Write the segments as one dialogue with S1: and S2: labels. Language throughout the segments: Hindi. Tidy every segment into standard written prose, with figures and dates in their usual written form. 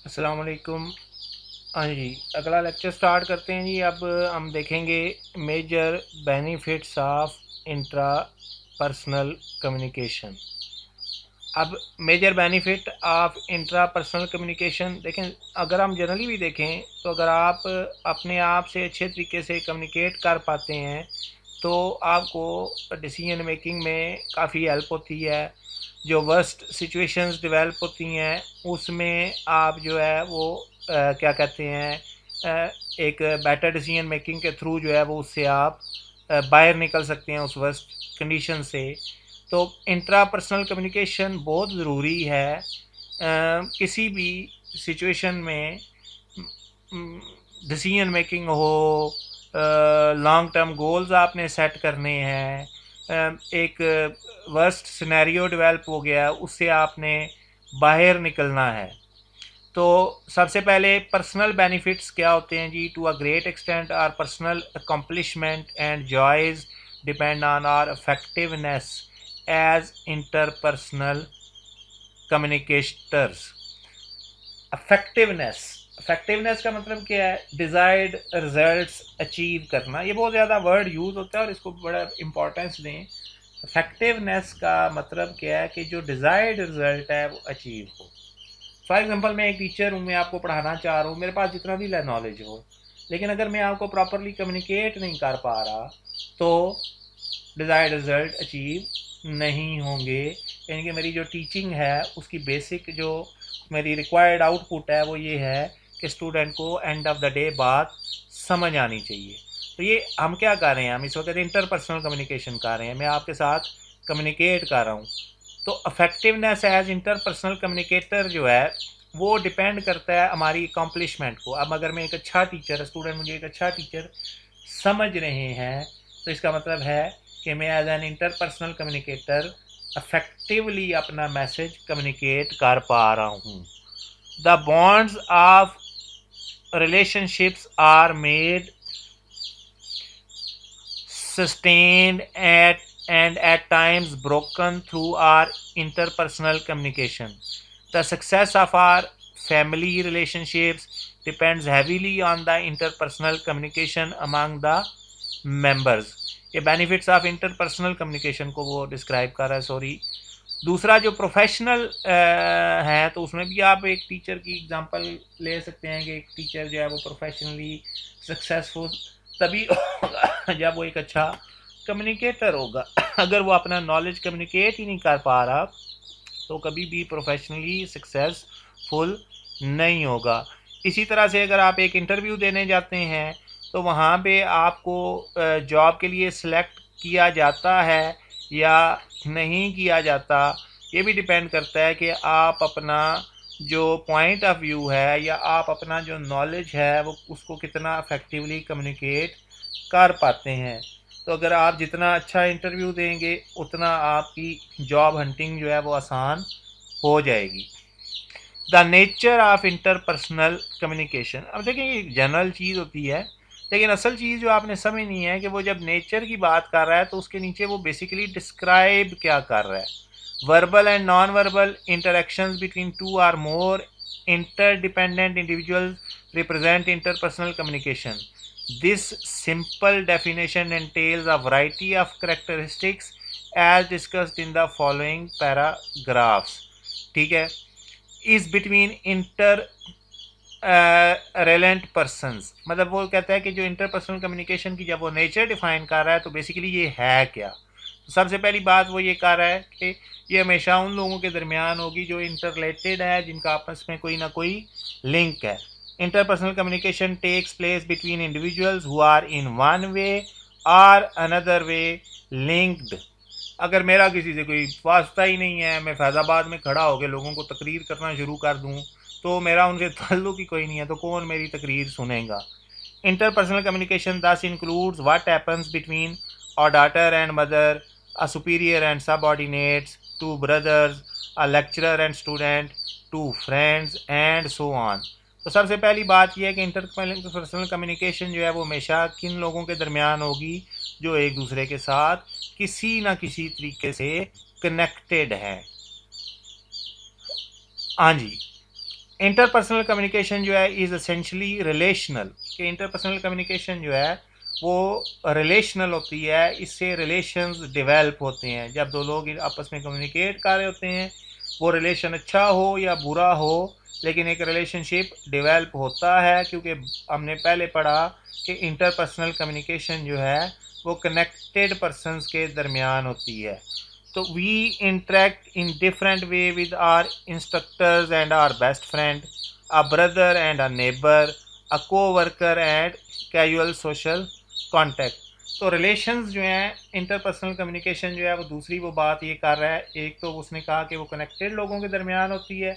S1: अस्सलाम वालेकुम। हाँ जी, अगला लेक्चर स्टार्ट करते हैं जी। अब हम देखेंगे major benefits of intra personal communication. अब major benefit of intra personal communication देखें, अगर हम जनरली भी देखें तो अगर आप अपने आप से अच्छे तरीके से कम्युनिकेट कर पाते हैं तो आपको डिसीजन मेकिंग में काफ़ी हेल्प होती है। जो वर्स्ट सिचुएशंस डेवलप होती हैं उसमें आप जो है वो क्या कहते हैं, एक बेटर डिसीजन मेकिंग के थ्रू जो है वो उससे आप बाहर निकल सकते हैं उस वर्स्ट कंडीशन से। तो इंट्रा पर्सनल कम्युनिकेशन बहुत ज़रूरी है किसी भी सिचुएशन में। डिसीजन मेकिंग हो, लॉन्ग टर्म गोल्स आपने सेट करने हैं, एक वर्स्ट सिनेरियो डेवलप हो गया उससे आपने बाहर निकलना है। तो सबसे पहले पर्सनल बेनिफिट्स क्या होते हैं जी। To a great extent our personal accomplishment and joys depend on our effectiveness as interpersonal communicators. Effectiveness, effectiveness का मतलब क्या है? डिजायर्ड रिजल्ट्स अचीव करना। ये बहुत ज़्यादा वर्ड यूज़ होता है और इसको बड़ा इंपॉर्टेंस दें। इफेक्टिवनेस का मतलब क्या है कि जो डिजायर्ड रिजल्ट है वो अचीव हो। फॉर एग्जांपल मैं एक टीचर हूँ, मैं आपको पढ़ाना चाह रहा हूँ, मेरे पास जितना भी नॉलेज हो, लेकिन अगर मैं आपको प्रॉपरली कम्युनिकेट नहीं कर पा रहा तो डिज़ायर्ड रिजल्ट अचीव नहीं होंगे। यानी कि मेरी जो टीचिंग है उसकी बेसिक जो मेरी रिक्वायर्ड आउटपुट है वो ये है कि स्टूडेंट को एंड ऑफ द डे बात समझ आनी चाहिए। तो ये हम क्या कर रहे हैं, हम इस वक्त इंटरपर्सनल कम्युनिकेशन कर रहे हैं, मैं आपके साथ कम्युनिकेट कर रहा हूँ। तो अफेक्टिवनेस एज इंटरपर्सनल कम्युनिकेटर जो है वो डिपेंड करता है हमारी अकम्पलिशमेंट को। अब अगर मैं एक अच्छा टीचर, स्टूडेंट मुझे एक अच्छा टीचर समझ रहे हैं तो इसका मतलब है कि मैं as an interpersonal communicator effectively अपना मैसेज कम्युनिकेट कर पा रहा हूँ। The bonds of relationships are made, sustained at and at times broken through our interpersonal communication. The success of our family relationships depends heavily on the interpersonal communication among the members. ये बेनिफिट्स ऑफ इंटरपर्सनल कम्युनिकेशन को वो डिस्क्राइब कर रहा है। सॉरी, दूसरा जो प्रोफेशनल है तो उसमें भी आप एक टीचर की एग्जांपल ले सकते हैं कि एक टीचर जो है वो प्रोफेशनली सक्सेसफुल तभी होगा जब वो एक अच्छा कम्युनिकेटर होगा। अगर वो अपना नॉलेज कम्युनिकेट ही नहीं कर पा रहा तो कभी भी प्रोफेशनली सक्सेसफुल नहीं होगा। इसी तरह से अगर आप एक इंटरव्यू देने जाते हैं तो वहाँ पे आपको जॉब के लिए सिलेक्ट किया जाता है या नहीं किया जाता, ये भी डिपेंड करता है कि आप अपना जो पॉइंट ऑफ व्यू है या आप अपना जो नॉलेज है वो उसको कितना इफेक्टिवली कम्युनिकेट कर पाते हैं। तो अगर आप जितना अच्छा इंटरव्यू देंगे उतना आपकी जॉब हंटिंग जो है वो आसान हो जाएगी। The nature of interpersonal communication, अब देखिए ये जनरल चीज़ होती है लेकिन असल चीज़ जो आपने समझनी है कि वो जब नेचर की बात कर रहा है तो उसके नीचे वो बेसिकली डिस्क्राइब क्या कर रहा है। Verbal and non verbal interactions between two or more interdependent individuals represent interpersonal communication. This simple definition entails a variety of characteristics as discussed in the following paragraphs. ठीक है, इज बिटवीन इंटर रेलेंट पर्सनस, मतलब वो कहता है कि जो इंटरपर्सनल कम्युनिकेशन की जब वो नेचर डिफाइन कर रहा है तो बेसिकली ये है क्या। तो सबसे पहली बात वो ये कह रहा है कि ये हमेशा उन लोगों के दरमियान होगी जो इंटर रिलेटेड है, जिनका आपस में कोई ना कोई लिंक है। Interpersonal communication takes place between individuals who are in one way or another way linked. अगर मेरा किसी से कोई वास्ता ही नहीं है, मैं फैज़ाबाद में खड़ा होकर लोगों को तकरीर करना शुरू कर दूँ तो मेरा उनसे ताल्लुक ही कोई नहीं है तो कौन मेरी तकरीर सुनेगा। Interpersonal communication this includes what happens between a daughter and mother, a superior and subordinates, two brothers, a lecturer and student, two friends and so on. तो सबसे पहली बात यह है कि इंटरपर्सनल कम्युनिकेशन जो है वो हमेशा किन लोगों के दरमियान होगी, जो एक दूसरे के साथ किसी ना किसी तरीके से कनेक्टेड है। हाँ जी, इंटरपर्सनल कम्युनिकेशन जो है इज़ एसेंशली रिलेशनल, कि इंटरपर्सनल कम्युनिकेशन जो है वो रिलेशनल होती है, इससे रिलेशंस डेवलप होते हैं। जब दो लोग आपस में कम्युनिकेट कर रहे होते हैं, वो रिलेशन अच्छा हो या बुरा हो, लेकिन एक रिलेशनशिप डेवलप होता है, क्योंकि हमने पहले पढ़ा कि इंटरपर्सनल कम्युनिकेशन जो है वो कनेक्टेड पर्सनस के दरमियान होती है। तो we interact in different way with our instructors and our best friend, a brother and a neighbour, a coworker and casual social contact. तो रिलेशंस जो हैं, इंटरपर्सनल कम्युनिकेशन जो है वो दूसरी वो बात ये कर रहा है, एक तो उसने कहा कि वो कनेक्टेड लोगों के दरमियान होती है,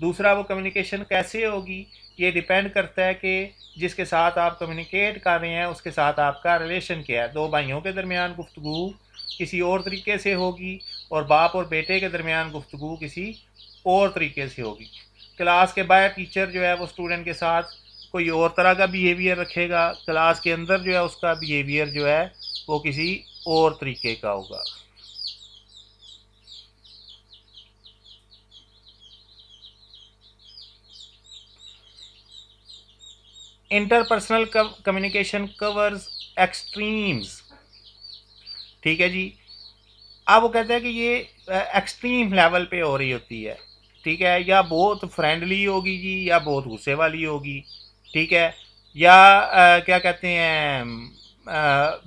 S1: दूसरा वो कम्युनिकेशन कैसे होगी, ये डिपेंड करता है कि जिसके साथ आप कम्युनिकेट कर रहे हैं उसके साथ आपका रिलेशन क्या है। दो भाइयों के दरमियान गुफ्तगू किसी और तरीके से होगी, और बाप और बेटे के दरमियान गुफ्तगू किसी और तरीके से होगी। क्लास के बाहर टीचर जो है वो स्टूडेंट के साथ कोई और तरह का बिहेवियर रखेगा, क्लास के अंदर जो है उसका बिहेवियर जो है वो किसी और तरीके का होगा। इंटरपर्सनल कम्युनिकेशन कवर्स एक्सट्रीम्स, ठीक है जी। अब वो कहते हैं कि ये एक्सट्रीम लेवल पे हो रही होती है, ठीक है, या बहुत फ्रेंडली होगी जी या बहुत गुस्से वाली होगी, ठीक है, या क्या कहते हैं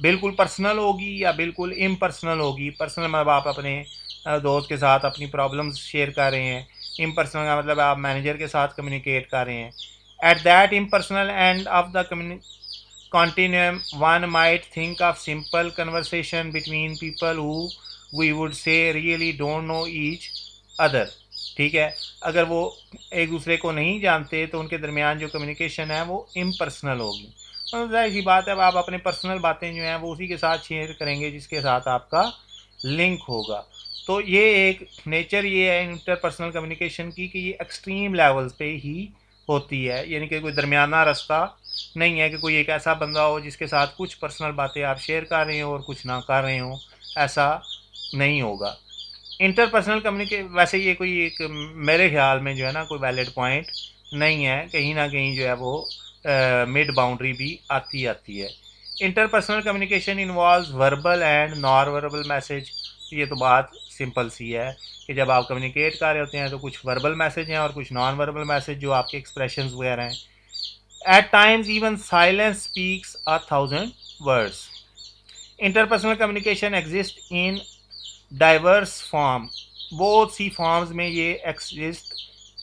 S1: बिल्कुल पर्सनल होगी या बिल्कुल इम्पर्सनल होगी। पर्सनल मतलब आप अपने दोस्त के साथ अपनी प्रॉब्लम्स शेयर कर रहे हैं, इम्पर्सनल का मतलब आप मैनेजर के साथ कम्युनिकेट कर रहे हैं। At that impersonal end of the continuum, one might think of simple conversation between people who we would say really don't know each other, ठीक है। अगर वो एक दूसरे को नहीं जानते तो उनके दरमियान जो कम्युनिकेशन है वो इम्पर्सनल होगी। मतलब जाहिर सी बात है, अब आप अपने पर्सनल बातें जो हैं वो उसी के साथ शेयर करेंगे जिसके साथ आपका लिंक होगा। तो ये एक नेचर ये है इंटरपर्सनल कम्युनिकेशन की कि ये एक्सट्रीम लेवल्स पे ही होती है, यानी कि कोई दरमियाना रास्ता नहीं है कि कोई एक ऐसा बंदा हो जिसके साथ कुछ पर्सनल बातें आप शेयर कर रहे हो और कुछ ना कर रहे हो, ऐसा नहीं होगा। इंटरपर्सनल कम्युनिके वैसे ये कोई एक मेरे ख्याल में जो है ना कोई वैलिड पॉइंट नहीं है, कहीं ना कहीं जो है वो मिड बाउंड्री भी आती है। Interpersonal communication involves verbal and non verbal message. ये तो बात सिंपल सी है कि जब आप कम्युनिकेट कर रहे होते हैं तो कुछ वर्बल मैसेज हैं और कुछ नॉन वर्बल मैसेज जो आपके एक्सप्रेशंस वगैरह हैं। At times, even silence speaks 1,000 words. Interpersonal communication exist in diverse form, बहुत सी फॉर्म्स में ये एग्जिस्ट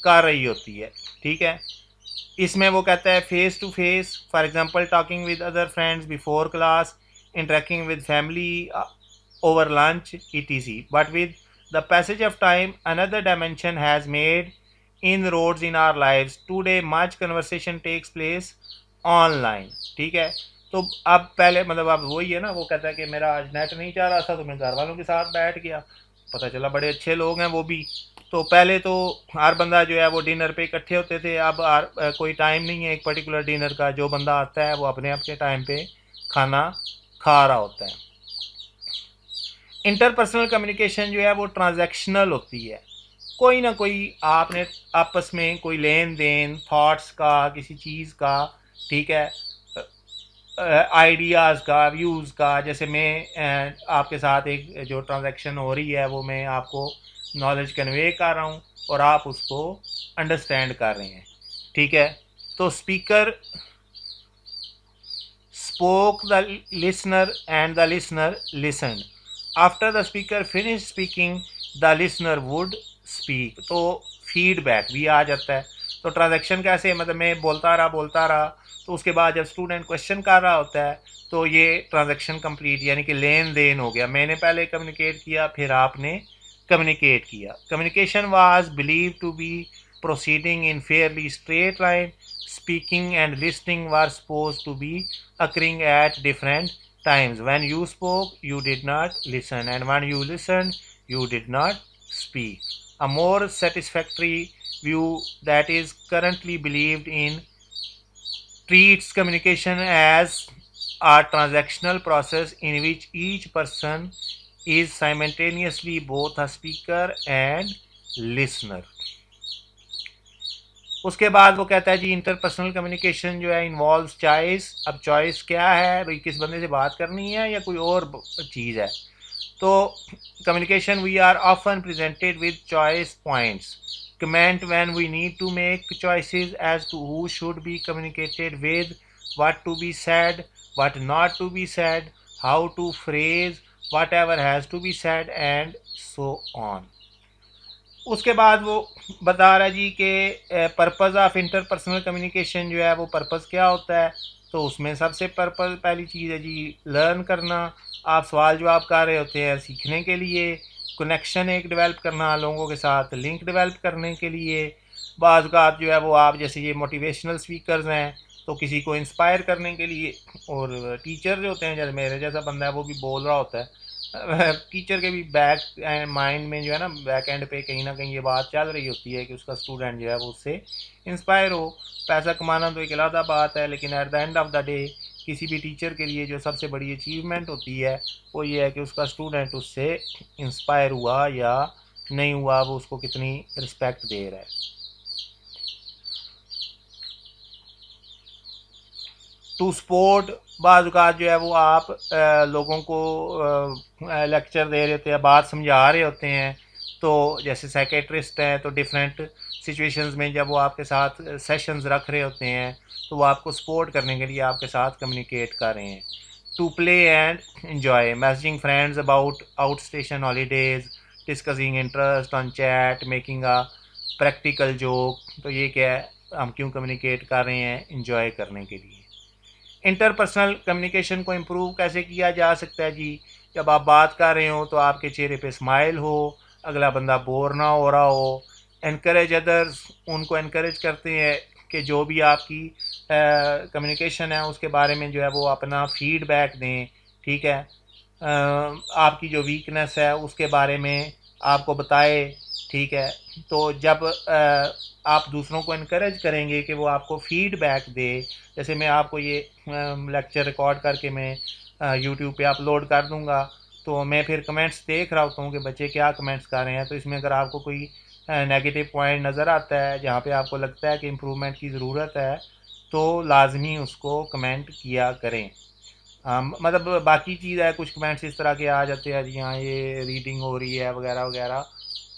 S1: कर रही होती है, ठीक है। इसमें वो कहता है face to face, for example talking with other friends before class, interacting with family over lunch, etc. But with the passage of time, another dimension has made inroads in our lives. Today, much conversation takes place online. ठीक है। तो अब पहले मतलब अब वही है ना, वो कहता है कि मेरा आज नेट नहीं चाह रहा था तो मैं घर वालों के साथ बैठ गया, पता चला बड़े अच्छे लोग हैं वो भी। तो पहले तो हर बंदा जो है वो डिनर पे इकट्ठे होते थे, अब कोई टाइम नहीं है एक पर्टिकुलर डिनर का, जो बंदा आता है वो अपने अपने टाइम पे खाना खा रहा होता है। इंटरपर्सनल कम्युनिकेशन जो है वो ट्रांजैक्शनल होती है, कोई ना कोई आपने आपस में कोई लेन देन थॉट्स का किसी चीज़ का, ठीक है, आइडियाज़ का, व्यूज़ का। जैसे मैं आपके साथ एक जो ट्रांजैक्शन हो रही है वो मैं आपको नॉलेज कन्वे कर रहा हूँ और आप उसको अंडरस्टैंड कर रहे हैं, ठीक है। तो speaker spoke the listener and the listener listened. After the speaker finished speaking, the listener would speak. तो फीडबैक भी आ जाता है। तो ट्रांजेक्शन कैसे, मतलब मैं बोलता रहा तो उसके बाद जब स्टूडेंट क्वेश्चन कर रहा होता है तो ये ट्रांजेक्शन कंप्लीट, यानी कि लेन देन हो गया। मैंने पहले कम्युनिकेट किया, फिर आपने कम्युनिकेट किया। Communication was believe to be proceeding in fairly straight line. Speaking and listening were supposed to be occurring at different times. When you spoke, you did not listen, and when you listened, you did not speak. A more satisfactory view that is currently believed in treats communication as a transactional process in which each person is simultaneously both a speaker and listener. उसके बाद वो कहता है जी इंटरपर्सनल कम्युनिकेशन जो है इन्वॉल्व्स चॉइस। अब चॉइस क्या है भाई, किस बंदे से बात करनी है या कोई और चीज़ है। तो communication we are often presented with choice points, comment when we need to make choices as to who should be communicated with, what to be said, what not to be said, how to phrase whatever has to be said and so on। उसके बाद वो बता रहा है जी कि पर्पज़ ऑफ इंटरपर्सनल कम्युनिकेशन जो है वो पर्पज़ क्या होता है। तो उसमें सबसे पर्पज़ पहली चीज़ है जी लर्न करना। आप सवाल जवाब कर रहे होते हैं सीखने के लिए, कनेक्शन एक डेवलप करना लोगों के साथ, लिंक डेवलप करने के लिए। बाज़ औक़ात जो है वो आप जैसे ये मोटिवेशनल स्पीकर्स हैं तो किसी को इंस्पायर करने के लिए, और टीचर जो होते हैं जैसे मेरे जैसा बंदा है वो भी बोल रहा होता है, टीचर के भी बैक एंड माइंड में जो है ना बैक एंड पे कहीं ना कहीं ये बात चल रही होती है कि उसका स्टूडेंट जो है वो उससे इंस्पायर हो। पैसा कमाना तो एक अलग बात है, लेकिन at the end of the day किसी भी टीचर के लिए जो सबसे बड़ी अचीवमेंट होती है वो ये है कि उसका स्टूडेंट उससे इंस्पायर हुआ या नहीं हुआ, वो उसको कितनी रिस्पेक्ट दे रहा है। टू सपोर्ट बाज़ जो है वो आप लोगों को लेक्चर दे रहे होते हैं, बात समझा रहे होते हैं। तो जैसे साइकेट्रिस्ट हैं तो डिफरेंट सिचुएशंस में जब वो आपके साथ सेशंस रख रहे होते हैं तो वो आपको सपोर्ट करने के लिए आपके साथ कम्युनिकेट कर रहे हैं। To play and enjoy messaging friends about out station holidays, discussing interest on chat, making a practical joke. तो ये क्या है, हम क्यों कम्युनिकेट कर रहे हैं, इंजॉय करने के लिए। इंटरपर्सनल कम्युनिकेशन को इम्प्रूव कैसे किया जा सकता है जी, जब आप बात कर रहे हो तो आपके चेहरे पे स्माइल हो, अगला बंदा बोर ना हो रहा हो। इनकरेज अदर्स, उनको इनकरेज करते हैं कि जो भी आपकी कम्युनिकेशन है उसके बारे में जो है वो अपना फीडबैक दें। ठीक है, आपकी जो वीकनेस है उसके बारे में आपको बताए। ठीक है, तो जब आप दूसरों को इनकरेज करेंगे कि वो आपको फीडबैक दे, जैसे मैं आपको ये लेक्चर रिकॉर्ड करके मैं यूट्यूब पे अपलोड कर दूंगा, तो मैं फिर कमेंट्स देख रहा होता हूँ कि बच्चे क्या कमेंट्स कर रहे हैं। तो इसमें अगर आपको कोई नेगेटिव पॉइंट नज़र आता है जहाँ पे आपको लगता है कि इम्प्रूवमेंट की ज़रूरत है तो लाजमी उसको कमेंट किया करें। मतलब बाकी चीज़ है, कुछ कमेंट्स इस तरह के आ जाते हैं जी हाँ ये रीडिंग हो रही है वगैरह वगैरह।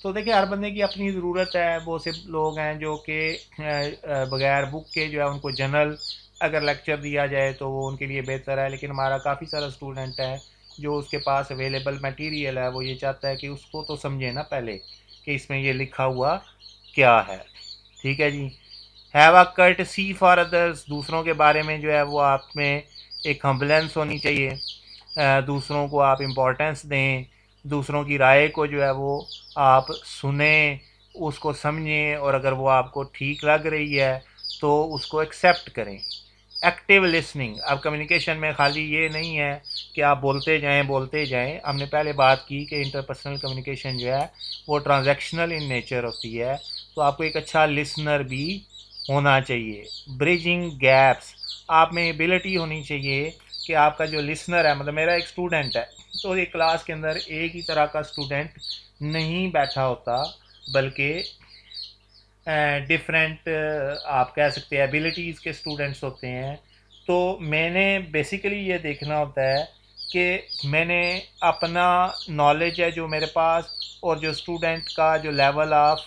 S1: तो देखिए हर बंदे की अपनी ज़रूरत है। बहुत से लोग हैं जो कि बगैर बुक के जो है उनको जनरल अगर लेक्चर दिया जाए तो वो उनके लिए बेहतर है, लेकिन हमारा काफ़ी सारा स्टूडेंट है जो उसके पास अवेलेबल मटेरियल है वो ये चाहता है कि उसको तो समझे ना पहले कि इसमें ये लिखा हुआ क्या है। ठीक है जी। Have a courtesy for others, दूसरों के बारे में जो है वो आप में एक हम्बलेंस होनी चाहिए। दूसरों को आप इम्पोर्टेंस दें, दूसरों की राय को जो है वो आप सुने, उसको समझें, और अगर वो आपको ठीक लग रही है तो उसको एक्सेप्ट करें। एक्टिव लिसनिंग, अब कम्युनिकेशन में खाली ये नहीं है कि आप बोलते जाएं। हमने पहले बात की कि इंटरपर्सनल कम्युनिकेशन जो है वो ट्रांजैक्शनल इन नेचर होती है, तो आपको एक अच्छा लिसनर भी होना चाहिए। ब्रिजिंग गैप्स, आप में एबिलिटी होनी चाहिए कि आपका जो लिसनर है, मतलब मेरा एक स्टूडेंट है तो एक क्लास के अंदर एक ही तरह का स्टूडेंट नहीं बैठा होता, बल्कि डिफरेंट आप कह सकते हैं एबिलिटीज़ के स्टूडेंट्स होते हैं। तो मैंने बेसिकली ये देखना होता है कि मैंने अपना नॉलेज है जो मेरे पास और जो स्टूडेंट का जो लेवल ऑफ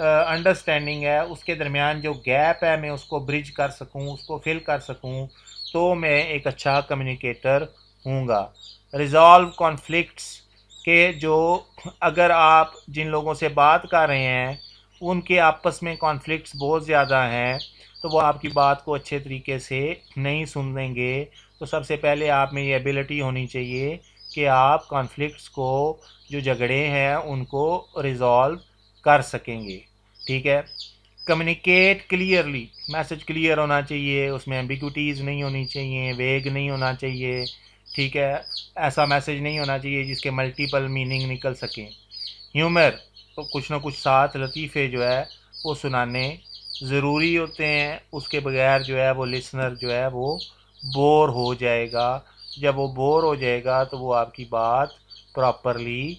S1: अंडरस्टैंडिंग है उसके दरमियान जो गैप है मैं उसको ब्रिज कर सकूं, उसको फिल कर सकूं, तो मैं एक अच्छा कम्युनिकेटर हूँगा। रिजॉल्व कॉन्फ्लिक्ट्स के जो, अगर आप जिन लोगों से बात कर रहे हैं उनके आपस में कॉन्फ्लिक्ट्स बहुत ज़्यादा हैं तो वो आपकी बात को अच्छे तरीके से नहीं सुन लेंगे। तो सबसे पहले आप में ये एबिलिटी होनी चाहिए कि आप कॉन्फ्लिक्ट्स को, जो झगड़े हैं उनको रिज़ॉल्व कर सकेंगे। ठीक है। कम्युनिकेट क्लियरली, मैसेज क्लियर होना चाहिए, उसमें एम्बिग्विटीज़ नहीं होनी चाहिए, वेग नहीं होना चाहिए। ठीक है, ऐसा मैसेज नहीं होना चाहिए जिसके मल्टीपल मीनिंग निकल सकें। ह्यूमर, तो कुछ ना कुछ साथ लतीफ़े जो है वो सुनाने ज़रूरी होते हैं, उसके बगैर जो है वो लिसनर जो है वो बोर हो जाएगा। जब वो बोर हो जाएगा तो वो आपकी बात प्रॉपरली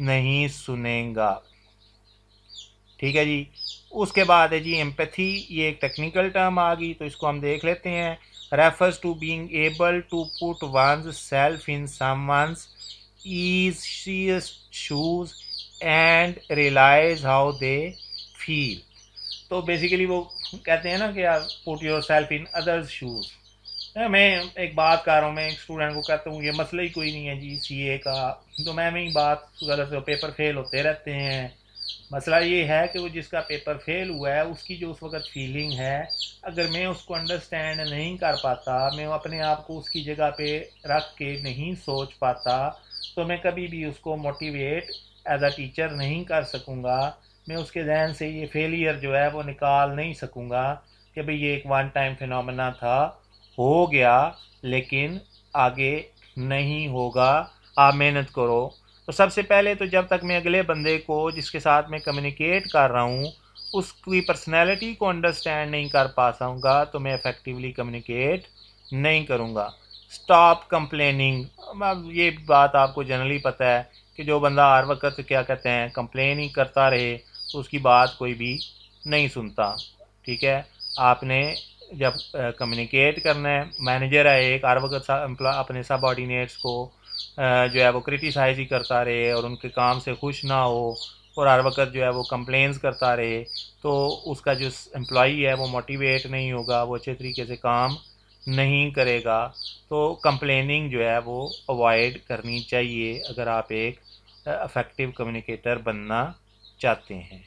S1: नहीं सुनेगा। ठीक है जी। उसके बाद है जी एम्पैथी, ये एक टेक्निकल टर्म आ गई, तो इसको हम देख लेते हैं। Refers to being able to put one's self in someone's shoes and realise how they feel. तो बेसिकली वो कहते हैं ना कि आप put yourself in others shoes. मैं एक बात कर रहा हूँ, मैं एक स्टूडेंट को कहता हूँ ये मसला ही कोई नहीं है जी सीए का, तो मैं ही बात गलत, पेपर फेल होते रहते हैं। मसला ये है कि वो जिसका पेपर फेल हुआ है उसकी जो उस वक्त फीलिंग है, अगर मैं उसको अंडरस्टैंड नहीं कर पाता, मैं अपने आप को उसकी जगह पे रख के नहीं सोच पाता, तो मैं कभी भी उसको मोटिवेट एज अ टीचर नहीं कर सकूँगा। मैं उसके जहन से ये फेलियर जो है वो निकाल नहीं सकूँगा कि भाई ये एक वन टाइम फिनोमेना था, हो गया, लेकिन आगे नहीं होगा, आप मेहनत करो। तो सबसे पहले तो जब तक मैं अगले बंदे को जिसके साथ मैं कम्युनिकेट कर रहा हूँ उसकी पर्सनैलिटी को अंडरस्टैंड नहीं कर पाऊँगा, तो मैं इफ़ेक्टिवली कम्युनिकेट नहीं करूँगा। Stop complaining. अब ये बात आपको जनरली पता है कि जो बंदा हर वक्त क्या कहते हैं कंप्लेन ही करता रहे, तो उसकी बात कोई भी नहीं सुनता। ठीक है, आपने जब कम्युनिकेट करना है, मैनेजर है एक, हर वक्त अपने सब ऑर्डिनेट्स को जो है वो क्रिटिसाइज़ ही करता रहे और उनके काम से खुश ना हो और हर वक्त जो है वो कंप्लेंट्स करता रहे, तो उसका जो एम्प्लॉई है वो मोटिवेट नहीं होगा, वो अच्छे तरीके से काम नहीं करेगा। तो कंप्लेनिंग जो है वो अवॉइड करनी चाहिए अगर आप एक इफ़ेक्टिव कम्युनिकेटर बनना चाहते हैं।